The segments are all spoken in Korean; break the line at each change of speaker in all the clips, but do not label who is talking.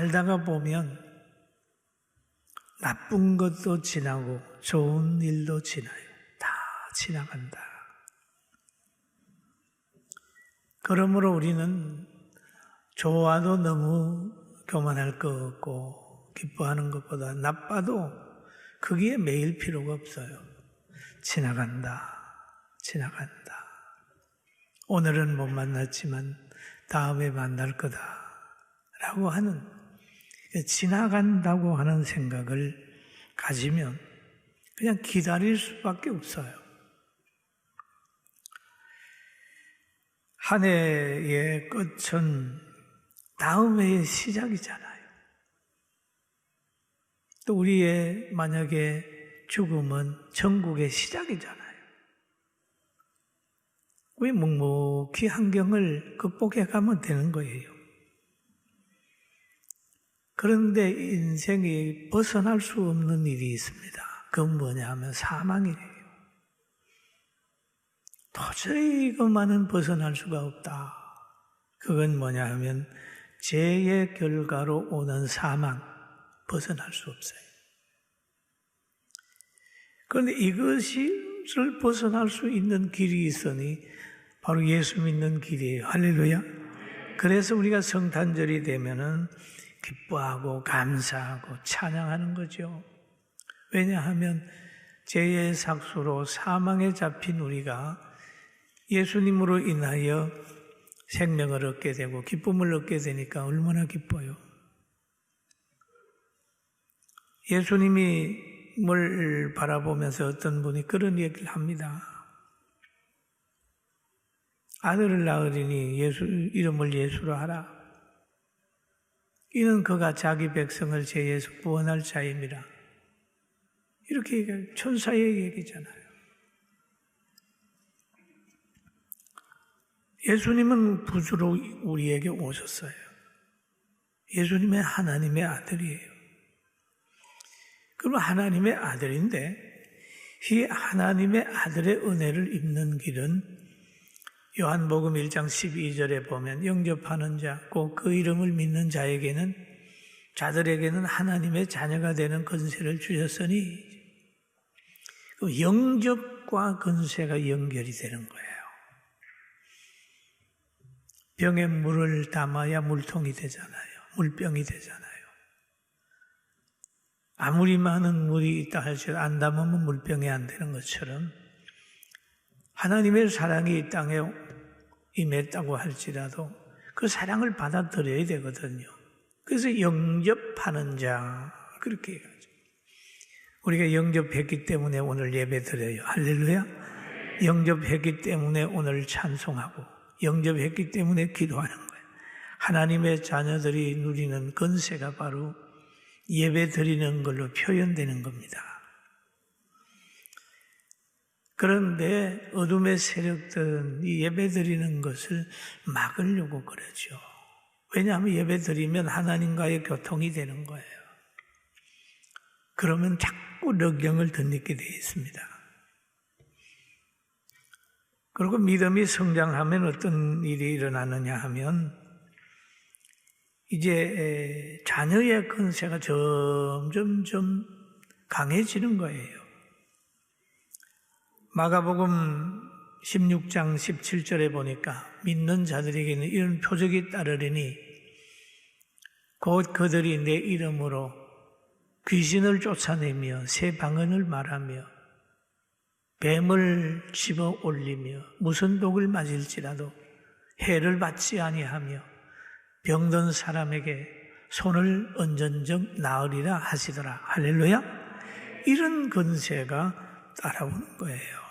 살다가 보면 나쁜 것도 지나고 좋은 일도 지나요. 다 지나간다. 그러므로 우리는 좋아도 너무 교만할 것 없고 기뻐하는 것보다 나빠도 거기에 매일 필요가 없어요. 지나간다. 지나간다. 오늘은 못 만났지만 다음에 만날 거다. 라고 하는, 지나간다고 하는 생각을 가지면 그냥 기다릴 수밖에 없어요. 한 해의 끝은 다음 해의 시작이잖아요. 또 우리의 만약에 죽음은 천국의 시작이잖아요. 우리 묵묵히 환경을 극복해 가면 되는 거예요. 그런데 인생이 벗어날 수 없는 일이 있습니다. 그건 뭐냐 하면 사망이에요. 도저히 이것만은 벗어날 수가 없다. 그건 뭐냐 하면 죄의 결과로 오는 사망, 벗어날 수 없어요. 그런데 이것을 벗어날 수 있는 길이 있으니 바로 예수 믿는 길이에요. 할렐루야. 그래서 우리가 성탄절이 되면은 기뻐하고 감사하고 찬양하는 거죠. 왜냐하면 죄의 삭수로 사망에 잡힌 우리가 예수님으로 인하여 생명을 얻게 되고 기쁨을 얻게 되니까 얼마나 기뻐요. 예수님을 바라보면서 어떤 분이 그런 얘기를 합니다. 아들을 낳으리니 이름을 예수로 하라. 이는 그가 자기 백성을 죄에서 구원할 자임이라. 이렇게 얘기해요. 천사의 얘기잖아요. 예수님은 구주로 우리에게 오셨어요. 예수님은 하나님의 아들이에요. 그럼 하나님의 아들인데 이 하나님의 아들의 은혜를 입는 길은 요한복음 1장 12절에 보면 영접하는 자, 곧 그 이름을 믿는 자들에게는 하나님의 자녀가 되는 권세를 주셨으니 영접과 권세가 연결이 되는 거예요. 병에 물을 담아야 물통이 되잖아요. 물병이 되잖아요. 아무리 많은 물이 있다 할지라도 안 담으면 물병이 안 되는 것처럼 하나님의 사랑이 이 땅에 임했다고 할지라도 그 사랑을 받아들여야 되거든요. 그래서 영접하는 자, 그렇게 해가지고 우리가 영접했기 때문에 오늘 예배 드려요. 할렐루야. 영접했기 때문에 오늘 찬송하고 영접했기 때문에 기도하는 거예요. 하나님의 자녀들이 누리는 권세가 바로 예배 드리는 걸로 표현되는 겁니다. 그런데 어둠의 세력들은 이 예배 드리는 것을 막으려고 그러죠. 왜냐하면 예배 드리면 하나님과의 교통이 되는 거예요. 그러면 자꾸 럭경을 덧입게 되어 있습니다. 그리고 믿음이 성장하면 어떤 일이 일어나느냐 하면 이제 자녀의 권세가 점점 강해지는 거예요. 마가복음 16장 17절에 보니까 믿는 자들에게는 이런 표적이 따르리니 곧 그들이 내 이름으로 귀신을 쫓아내며 새 방언을 말하며 뱀을 집어 올리며 무슨 독을 맞을지라도 해를 받지 아니하며 병든 사람에게 손을 얹은즉 나으리라 하시더라. 할렐루야. 이런 권세가 따라오는 거예요.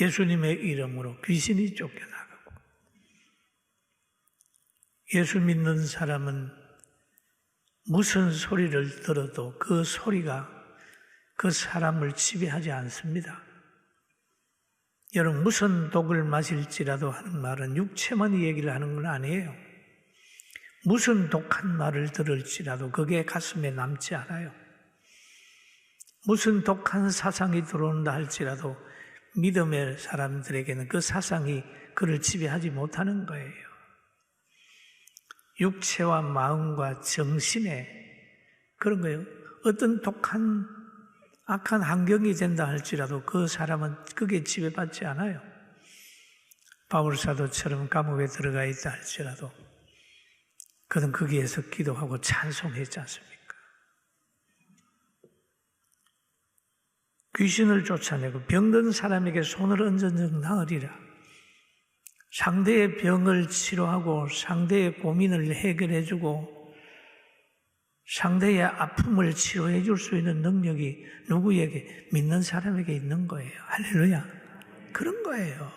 예수님의 이름으로 귀신이 쫓겨나가고 예수 믿는 사람은 무슨 소리를 들어도 그 소리가 그 사람을 지배하지 않습니다. 여러분 무슨 독을 마실지라도 하는 말은 육체만 얘기를 하는 건 아니에요. 무슨 독한 말을 들을지라도 그게 가슴에 남지 않아요. 무슨 독한 사상이 들어온다 할지라도 믿음의 사람들에게는 그 사상이 그를 지배하지 못하는 거예요. 육체와 마음과 정신에 그런 거예요. 어떤 독한 악한 환경이 된다 할지라도 그 사람은 그게 지배받지 않아요. 바울 사도처럼 감옥에 들어가 있다 할지라도 그는 거기에서 기도하고 찬송했지 않습니까? 귀신을 쫓아내고 병든 사람에게 손을 얹은 적 나으리라. 상대의 병을 치료하고 상대의 고민을 해결해주고 상대의 아픔을 치료해 줄 수 있는 능력이 누구에게? 믿는 사람에게 있는 거예요. 할렐루야. 그런 거예요.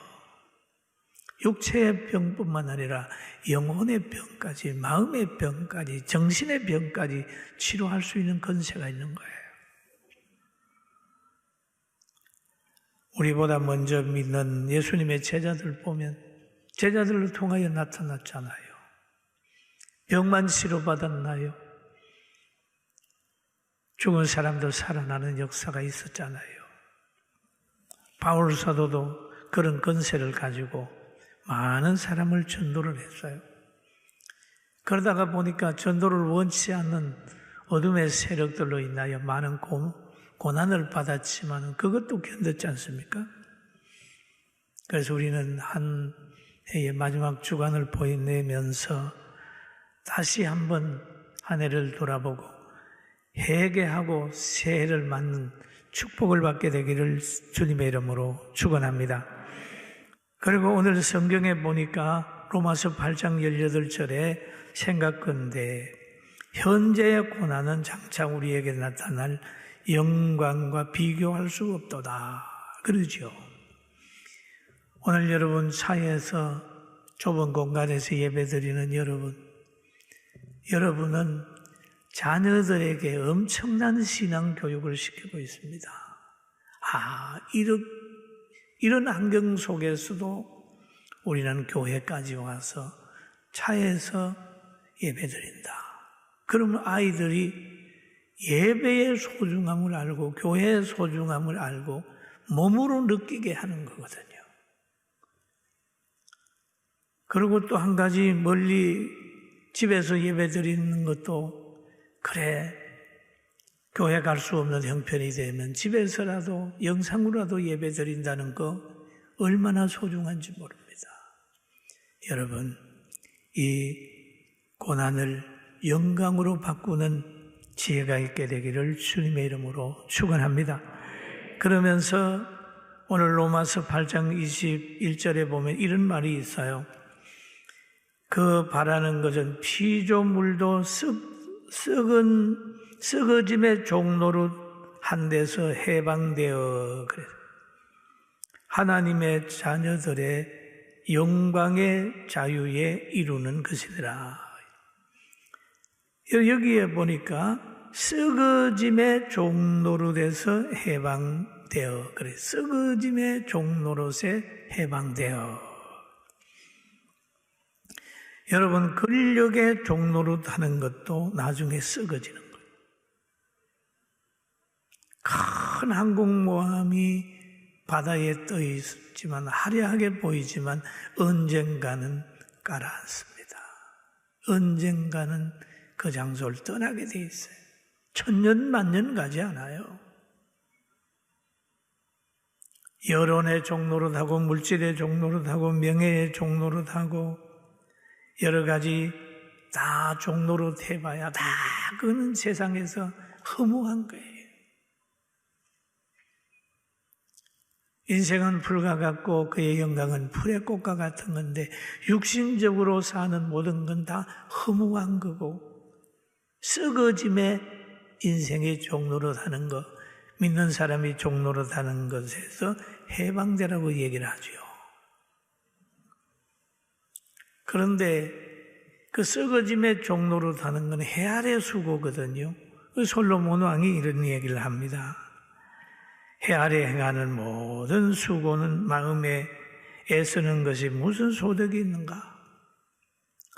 육체의 병뿐만 아니라 영혼의 병까지, 마음의 병까지, 정신의 병까지 치료할 수 있는 권세가 있는 거예요. 우리보다 먼저 믿는 예수님의 제자들 보면 제자들을 통하여 나타났잖아요. 병만 치료받았나요? 죽은 사람들 살아나는 역사가 있었잖아요. 바울 사도도 그런 권세를 가지고 많은 사람을 전도를 했어요. 그러다가 보니까 전도를 원치 않는 어둠의 세력들로 인하여 많은 고난을 받았지만 그것도 견뎠지 않습니까? 그래서 우리는 한 해의 마지막 주간을 보내면서 다시 한번 한 해를 돌아보고 회개하고 새해를 맞는 축복을 받게 되기를 주님의 이름으로 축원합니다. 그리고 오늘 성경에 보니까 로마서 8장 18절에 생각건대 현재의 고난은 장차 우리에게 나타날 영광과 비교할 수 없도다. 그러죠. 오늘 여러분 사회에서 좁은 공간에서 예배드리는 여러분은 자녀들에게 엄청난 신앙 교육을 시키고 있습니다. 이런 환경 속에서도 우리는 교회까지 와서 차에서 예배드린다. 그러면 아이들이 예배의 소중함을 알고 교회의 소중함을 알고 몸으로 느끼게 하는 거거든요. 그리고 또 한 가지 멀리 집에서 예배드리는 것도 그래 교회 갈 수 없는 형편이 되면 집에서라도 영상으로라도 예배드린다는 거 얼마나 소중한지 모릅니다. 여러분 이 고난을 영광으로 바꾸는 지혜가 있게 되기를 주님의 이름으로 축원합니다. 그러면서 오늘 로마서 8장 21절에 보면 이런 말이 있어요. 그 바라는 것은 피조물도 썩어짐의 종로로 한 데서 해방되어 그래. 하나님의 자녀들의 영광의 자유에 이루는 것이더라. 여기에 보니까 썩어짐의 종로로 돼서 해방되어 그래. 썩어짐의 종로로서 해방되어. 여러분 근력의 종로로 타는 것도 나중에 썩어지는 거예요. 큰 항공모함이 바다에 떠 있지만 화려하게 보이지만 언젠가는 가라앉습니다. 언젠가는 그 장소를 떠나게 돼 있어요. 천년 만년 가지 않아요. 여론의 종로로 타고 물질의 종로로 타고 명예의 종로로 타고 여러 가지 다 종로로 해봐야 다 그는 세상에서 허무한 거예요. 인생은 풀과 같고 그의 영광은 풀의 꽃과 같은 건데 육신적으로 사는 모든 건 다 허무한 거고 썩어짐의 인생의 종로로 타는 것, 믿는 사람이 종로로 타는 것에서 해방되라고 얘기를 하죠. 그런데 그 썩어짐의 종로로 타는 건 헤아려 수고거든요. 솔로몬 왕이 이런 얘기를 합니다. 헤아려 행하는 모든 수고는 마음에 애쓰는 것이 무슨 소득이 있는가?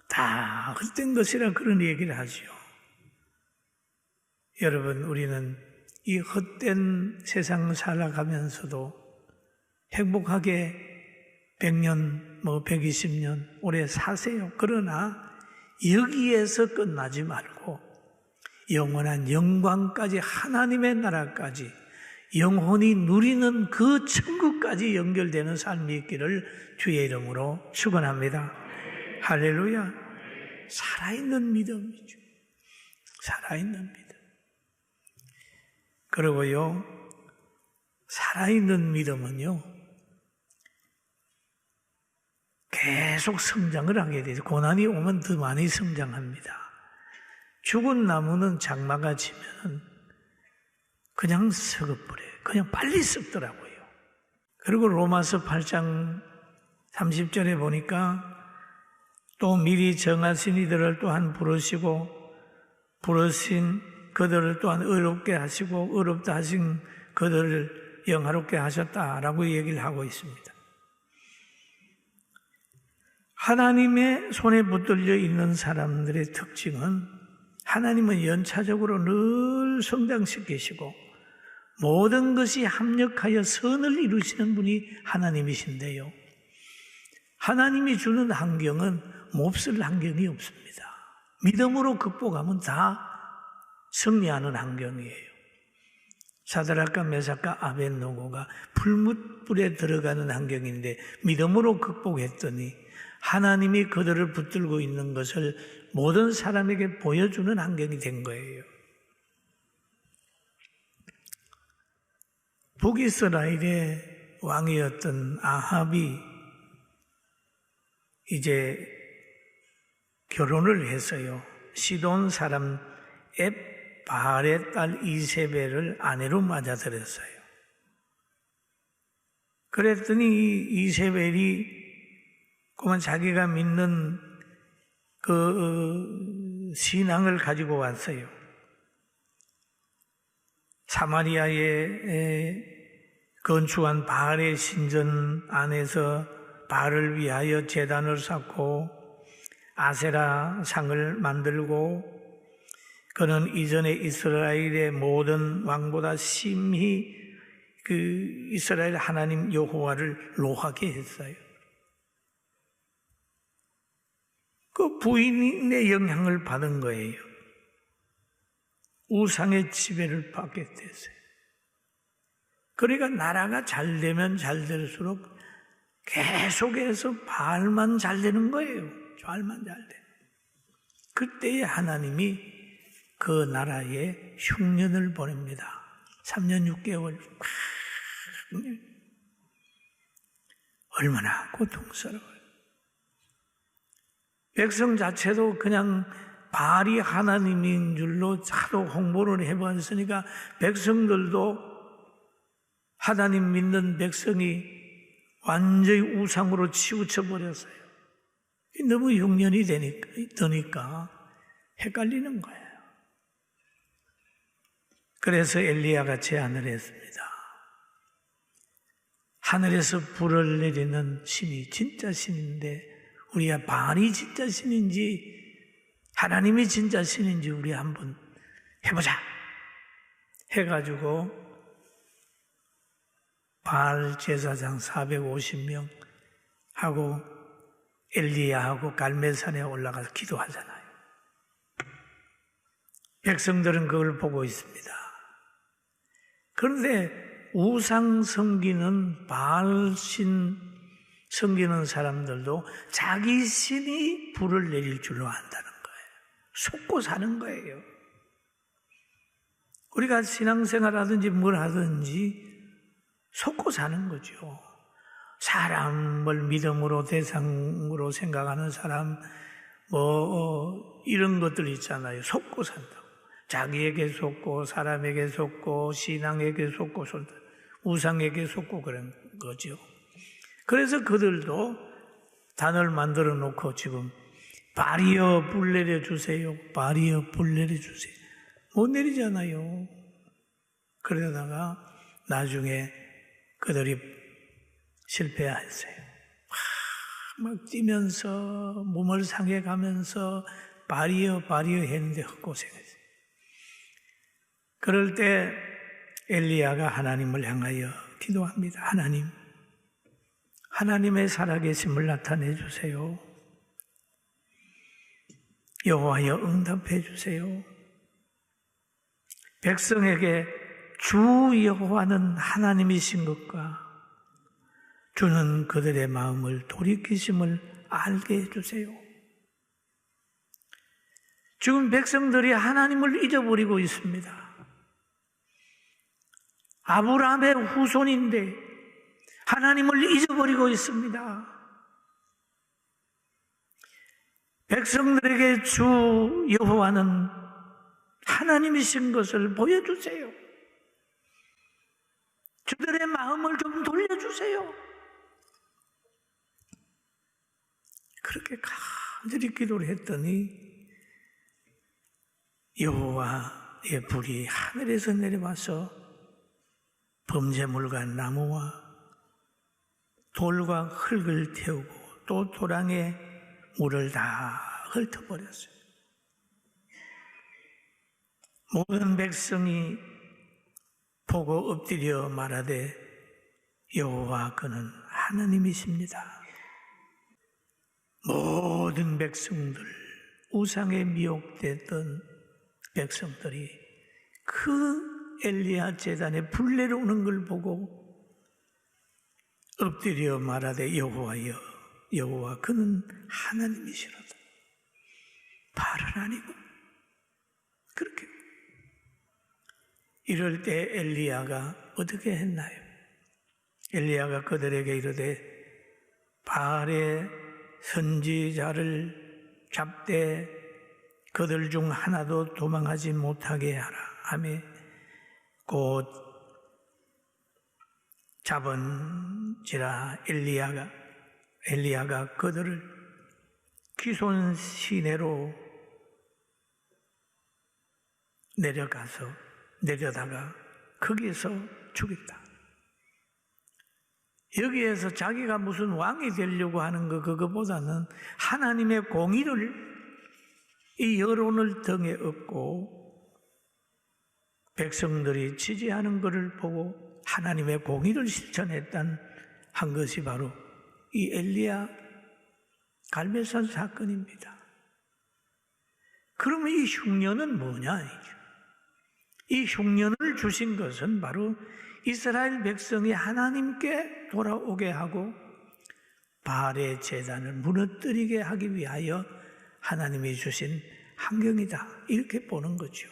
다 헛된 것이라 그런 얘기를 하지요. 여러분, 우리는 이 헛된 세상 살아가면서도 행복하게 100년, 120년 오래 사세요. 그러나 여기에서 끝나지 말고 영원한 영광까지, 하나님의 나라까지, 영혼이 누리는 그 천국까지 연결되는 삶이 있기를 주의 이름으로 축원합니다. 할렐루야. 살아있는 믿음이죠. 살아있는 믿음. 그리고요, 살아있는 믿음은요, 계속 성장을 하게 되죠. 고난이 오면 더 많이 성장합니다. 죽은 나무는 장마가 지면 그냥 썩어버려요. 그냥 빨리 썩더라고요. 그리고 로마서 8장 30절에 보니까 또 미리 정하신 이들을 또한 부르시고 부르신 그들을 또한 의롭게 하시고 의롭다 하신 그들을 영화롭게 하셨다라고 얘기를 하고 있습니다. 하나님의 손에 붙들려 있는 사람들의 특징은 하나님은 연차적으로 늘 성장시키시고 모든 것이 합력하여 선을 이루시는 분이 하나님이신데요. 하나님이 주는 환경은 몹쓸 환경이 없습니다. 믿음으로 극복하면 다 승리하는 환경이에요. 사드락과 메삭과 아벳노고가 불못불에 들어가는 환경인데 믿음으로 극복했더니 하나님이 그들을 붙들고 있는 것을 모든 사람에게 보여주는 환경이 된 거예요. 북이스라엘의 왕이었던 아합이 이제 결혼을 했어요. 시돈 사람 앱바알의 딸 이세벨을 아내로 맞아들였어요. 그랬더니 이세벨이 그만 자기가 믿는 그 신앙을 가지고 왔어요. 사마리아에 건축한 바알의 신전 안에서 바알을 위하여 제단을 쌓고 아세라 상을 만들고 그는 이전에 이스라엘의 모든 왕보다 심히 그 이스라엘 하나님 여호와를 노하게 했어요. 그 부인의 영향을 받은 거예요. 우상의 지배를 받게 됐어요. 그러니까 나라가 잘 되면 잘 될수록 계속해서 바알만 잘 되는 거예요. 바알만 잘 되는. 그때에 하나님이 그 나라에 흉년을 보냅니다. 3년 6개월. 얼마나 고통스러워요. 백성 자체도 그냥 바알이 하나님인 줄로 하도 홍보를 해봤으니까 백성들도 하나님 믿는 백성이 완전히 우상으로 치우쳐 버렸어요. 너무 흉년이 되니까 헷갈리는 거예요. 그래서 엘리야가 제안을 했습니다. 하늘에서 불을 내리는 신이 진짜 신인데 우리가 바알이 진짜 신인지 하나님이 진짜 신인지 우리 한번 해보자 해가지고 바알 제사장 450명 하고 엘리야하고 갈멜산에 올라가서 기도하잖아요. 백성들은 그걸 보고 있습니다. 그런데 우상 섬기는 바알 신 섬기는 사람들도 자기 신이 불을 내릴 줄로 안다는 거예요. 속고 사는 거예요. 우리가 신앙생활 하든지 뭘 하든지 속고 사는 거죠. 사람을 믿음으로 대상으로 생각하는 사람 이런 것들 있잖아요. 속고 산다고. 자기에게 속고 사람에게 속고 신앙에게 속고 우상에게 속고 그런 거죠. 그래서 그들도 단을 만들어 놓고 지금 바알이여 불 내려주세요. 바알이여 불 내려주세요. 못 내리잖아요. 그러다가 나중에 그들이 실패했어요. 막 뛰면서 몸을 상해가면서 바알이여 바알이여 했는데 헛고생했어요. 그럴 때 엘리야가 하나님을 향하여 기도합니다. 하나님의 살아계심을 나타내 주세요. 여호와여 응답해 주세요. 백성에게 주 여호와는 하나님이신 것과 주는 그들의 마음을 돌이키심을 알게 해주세요. 지금 백성들이 하나님을 잊어버리고 있습니다. 아브라함의 후손인데 하나님을 잊어버리고 있습니다. 백성들에게 주 여호와는 하나님이신 것을 보여주세요. 저들의 마음을 좀 돌려주세요. 그렇게 간절히 기도를 했더니 여호와의 불이 하늘에서 내려와서 범죄물과 나무와 돌과 흙을 태우고 또 도랑에 물을 다 훑어버렸어요. 모든 백성이 보고 엎드려 말하되 여호와 그는 하나님이십니다. 모든 백성들, 우상에 미혹됐던 백성들이 그 엘리야 제단에 불 내려오는 걸 보고 엎드려 말하되 여호와여, 여호와 그는 하나님이시로다. 발은 아니고 그렇게. 이럴 때 엘리야가 어떻게 했나요? 엘리야가 그들에게 이르되 바알의 선지자를 잡되 그들 중 하나도 도망하지 못하게 하라 하며 곧 잡은지라 엘리야가 그들을 기손 시내로 내려다가 거기에서 죽였다. 여기에서 자기가 무슨 왕이 되려고 하는 그거보다는 하나님의 공의를, 이 여론을 등에 업고 백성들이 지지하는 것을 보고 하나님의 공의를 실천했던 한 것이 바로 이 엘리야 갈멜산 사건입니다. 그러면 이 흉년은 뭐냐? 이 흉년을 주신 것은 바로 이스라엘 백성이 하나님께 돌아오게 하고 바알의 제단을 무너뜨리게 하기 위하여 하나님이 주신 환경이다, 이렇게 보는 거죠.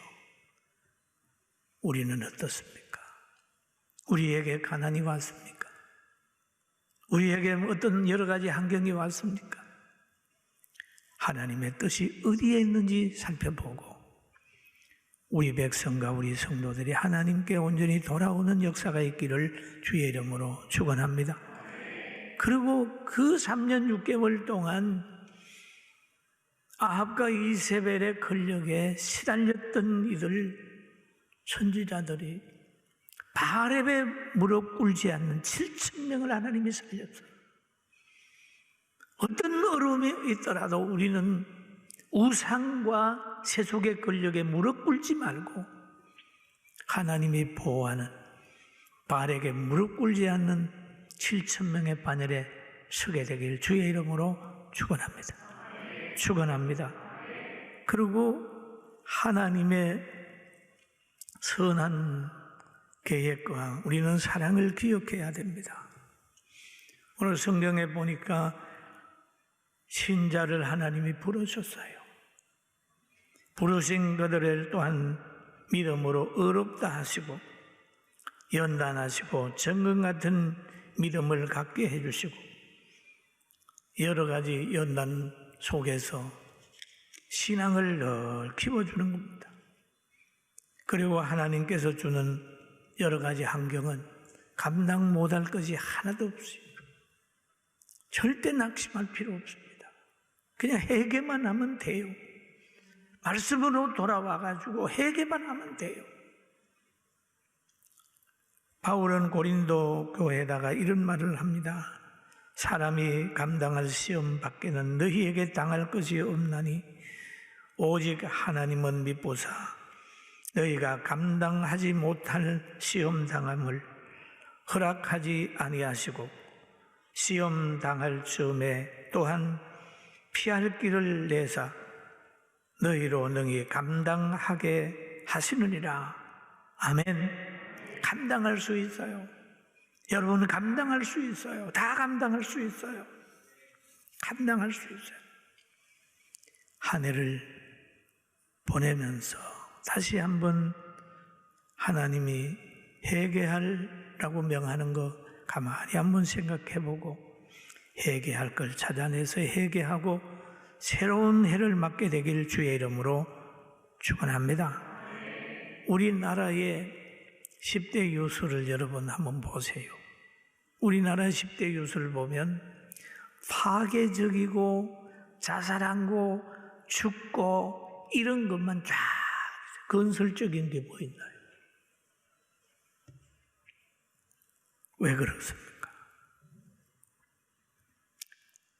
우리는 어떻습니까? 우리에게 가난이 왔습니까? 우리에게 어떤 여러 가지 환경이 왔습니까? 하나님의 뜻이 어디에 있는지 살펴보고 우리 백성과 우리 성도들이 하나님께 온전히 돌아오는 역사가 있기를 주의 이름으로 축원합니다. 그리고 그 3년 6개월 동안 아합과 이세벨의 권력에 시달렸던 이들 선지자들이 바알에 무릎 꿇지 않는 7,000명을 하나님이 살렸어요. 어떤 어려움이 있더라도 우리는 우상과 세속의 권력에 무릎 꿇지 말고 하나님이 보호하는 바알에게 무릎 꿇지 않는 7,000명의 반열에 서게 되길 주의 이름으로 축원합니다. 축원합니다. 그리고 하나님의 선한 계획과 우리는 사랑을 기억해야 됩니다. 오늘 성경에 보니까 신자를 하나님이 부르셨어요. 부르신 그들을 또한 믿음으로 의롭다 하시고 연단하시고 정금 같은 믿음을 갖게 해주시고 여러 가지 연단 속에서 신앙을 늘 키워주는 겁니다. 그리고 하나님께서 주는 여러 가지 환경은 감당 못할 것이 하나도 없어요. 절대 낙심할 필요 없습니다. 그냥 회개만 하면 돼요. 말씀으로 돌아와가지고 회개만 하면 돼요. 바울은 고린도 교회에다가 이런 말을 합니다. 사람이 감당할 시험 밖에는 너희에게 당할 것이 없나니 오직 하나님은 미보사 너희가 감당하지 못할 시험 당함을 허락하지 아니하시고 시험 당할 즈음에 또한 피할 길을 내사 너희로 능히 감당하게 하시느니라. 아멘. 감당할 수 있어요. 여러분은 감당할 수 있어요. 다 감당할 수 있어요. 감당할 수 있어요. 한 해를 보내면서 다시 한번 하나님이 회개하라고 명하는 거 가만히 한번 생각해보고 회개할 걸 찾아내서 회개하고 새로운 해를 맞게 되길 주의 이름으로 축원합니다. 우리나라의 10대 유수를 여러분 한번 보세요. 우리나라 10대 유수를 보면 파괴적이고 자살하고 죽고 이런 것만 쫙 건설적인 게 보인다요. 왜 그렇습니까?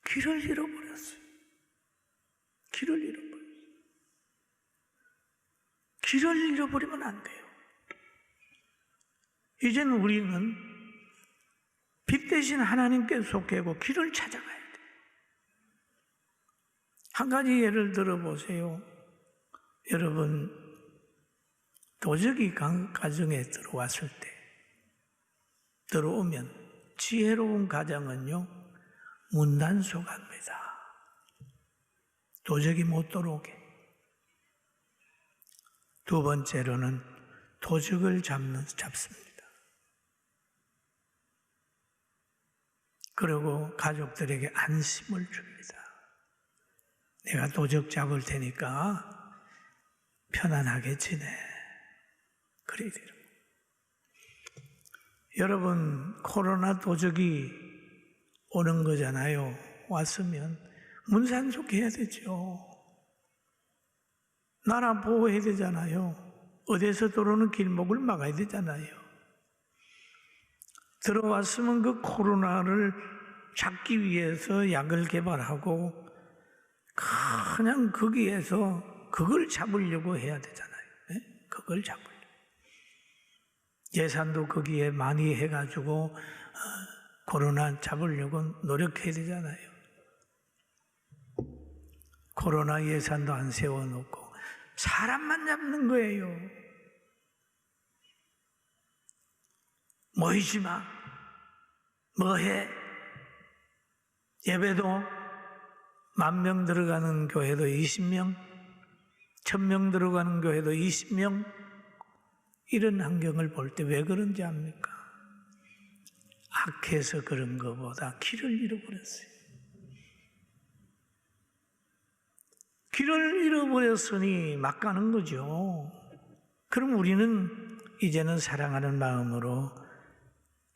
길을 잃어버렸어요. 길을 잃어버렸어요. 길을 잃어버리면 안 돼요. 이제는 우리는 빛 대신 하나님께 속하고 길을 찾아가야 돼요. 한 가지 예를 들어보세요. 여러분, 도적이 가정에 들어왔을 때, 들어오면 지혜로운 가정은요, 문단속합니다. 도적이 못 들어오게. 두 번째로는 도적을 잡습니다. 그리고 가족들에게 안심을 줍니다. 내가 도적 잡을 테니까 편안하게 지내. 그래야 돼요. 여러분, 코로나 도적이 오는 거잖아요. 왔으면 문산속해야 되죠. 나라 보호해야 되잖아요. 어디서 들어오는 길목을 막아야 되잖아요. 들어왔으면 그 코로나를 잡기 위해서 약을 개발하고 그냥 거기에서 그걸 잡으려고 해야 되잖아요. 네? 그걸 잡으려고. 예산도 거기에 많이 해가지고 코로나 잡으려고 노력해야 되잖아요. 코로나 예산도 안 세워놓고 사람만 잡는 거예요. 모이지 마. 뭐해? 예배도 10,000명 들어가는 교회도 20명, 1,000명 들어가는 교회도 20명. 이런 환경을 볼 때 왜 그런지 압니까? 악해서 그런 것보다 길을 잃어버렸어요. 길을 잃어버렸으니 막 가는 거죠. 그럼 우리는 이제는 사랑하는 마음으로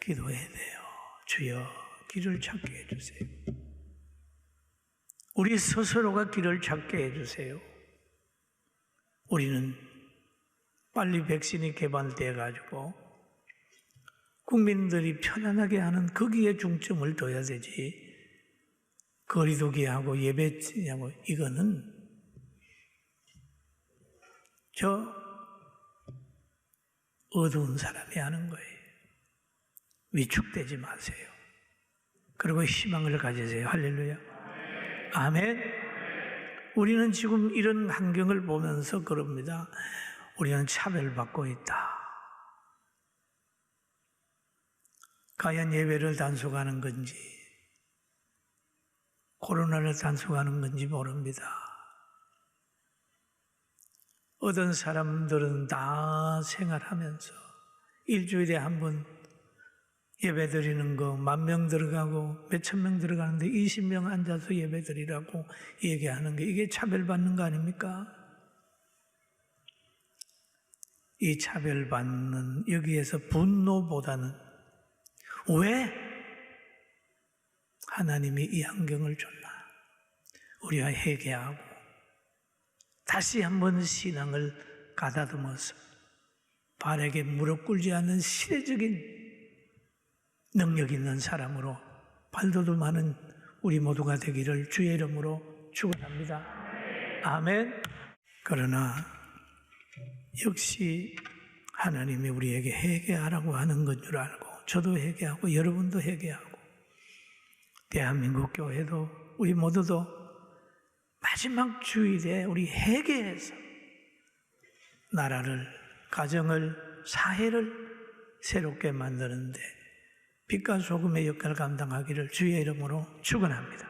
기도해야 돼요. 주여, 길을 찾게 해주세요. 우리 스스로가 길을 찾게 해주세요. 우리는 빨리 백신이 개발돼가지고 국민들이 편안하게 하는 거기에 중점을 둬야 되지. 거리두기하고 예배하고 이거는 저 어두운 사람이 하는 거예요. 위축되지 마세요. 그리고 희망을 가지세요. 할렐루야. 아멘. 우리는 지금 이런 환경을 보면서 그럽니다. 우리는 차별받고 있다. 과연 예배를 단속하는 건지 코로나를 단속하는 건지 모릅니다. 어떤 사람들은 다 생활하면서 일주일에 한 번 예배 드리는 거 10,000명 들어가고 몇천 명 들어가는데 20명 앉아서 예배 드리라고 얘기하는 게 이게 차별받는 거 아닙니까? 이 차별받는 여기에서 분노보다는 왜 하나님이 이 환경을 줬나? 우리가 회개하고 다시 한번 신앙을 가다듬어서 발에게 무릎 꿇지 않는 시대적인 능력 있는 사람으로 발돋움하는 우리 모두가 되기를 주의 이름으로 축원합니다. 아멘. 그러나 역시 하나님이 우리에게 회개하라고 하는 건 줄 알고 저도 회개하고 여러분도 회개하고 대한민국 교회도 우리 모두도 마지막 주일에 우리 회개해서 나라를, 가정을, 사회를 새롭게 만드는데 빛과 소금의 역할을 감당하기를 주의 이름으로 축원합니다.